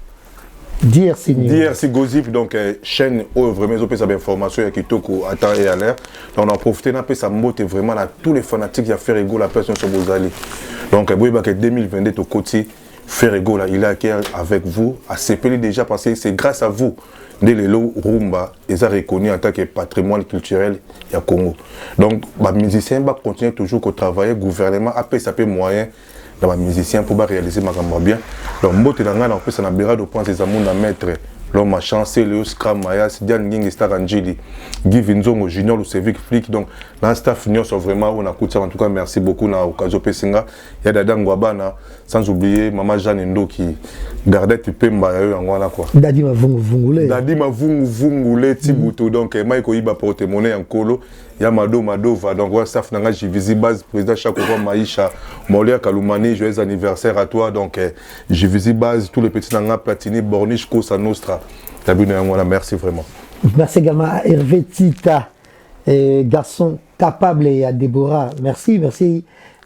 DRC Gozip donc chaîne où vraiment ils ont fait sa information qui toko à temps et à l'air. Donc on a profité d'un peu sa motte vraiment à tous les fanatiques qui a fait rigolo la place sur vos allées. Donc vous voyez que 2022 au côté Ferrego là, il est acquis avec vous, à s'épeler déjà parce que c'est grâce à vous que Lelo Rumba est reconnu en tant que patrimoine culturel du Congo. Donc, les musiciens vont continuer toujours à travailler, le gouvernement a payé des moyens dans les musiciens pour réaliser ma campagne bien. Donc, moi, je suis en train de prendre ces amours à mettre l'homme a chancé, le Scram Mayas, Diane Ging, Star Anjili, Guy Vinzongo, Junior, le Civic Flick. Donc, dans le staff, nous sommes vraiment, on a coûté en tout cas, merci beaucoup à Okazo Pessinga. Il y a Dada Ngwabana, sans oublier Maman Jeanne Ndo qui gardait Tupemba en quoi. Dadi ma vungule. Dadi ma vungule, Tibuto. Donc, Maïko Iba porte-monnaie en colo. Yamado Madova, donc ouais, staff nanga j'ai base président Chakoua Maïcha, Molia Kaloumani, joyeux anniversaire à toi, donc j'ai visité base tous les petits nanga Platini, Borniche, Kosa Nostra. Merci vraiment. Merci également à Hervé Tita, garçon capable, et à Déborah. Merci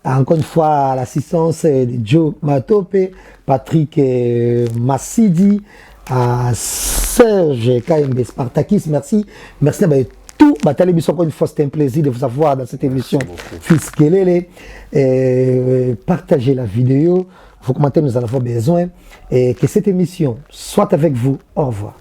encore une fois à l'assistance de Joe Matope, Patrick Massidi, à Serge KMB Spartakis, merci. Merci à tout. Encore une fois, c'était un plaisir de vous avoir dans cette émission. Fils Kelele, partagez la vidéo, vos commentaires, nous en avons besoin. Et que cette émission soit avec vous. Au revoir.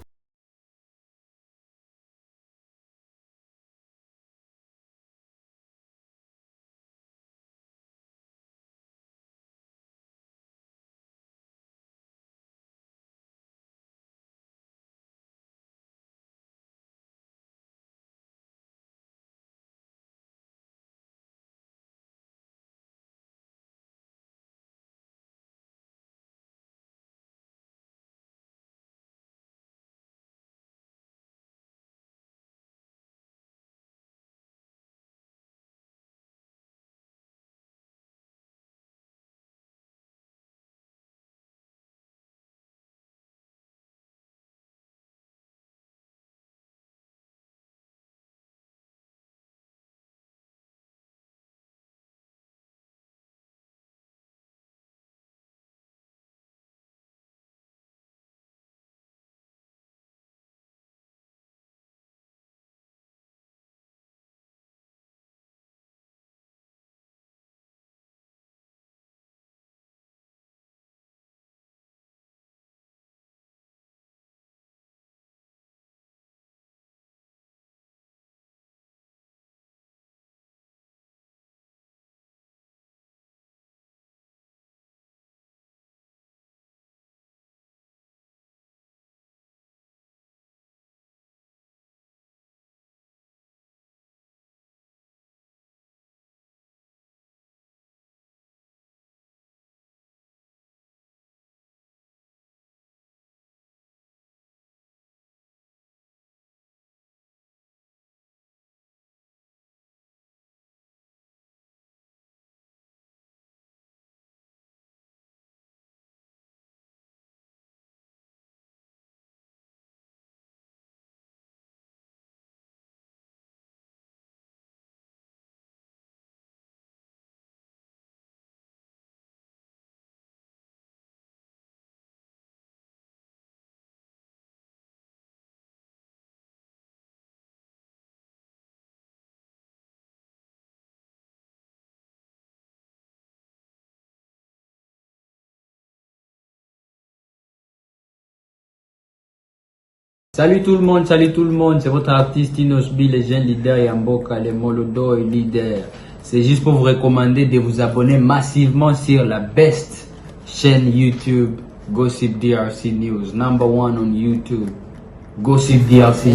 Salut tout le monde, c'est votre artiste Inosbi, les jeunes leaders Yamboka, les Molodo et leaders. C'est juste pour vous recommander de vous abonner massivement sur la best chaîne YouTube, Gossip DRC News, #1 on YouTube, Gossip DRC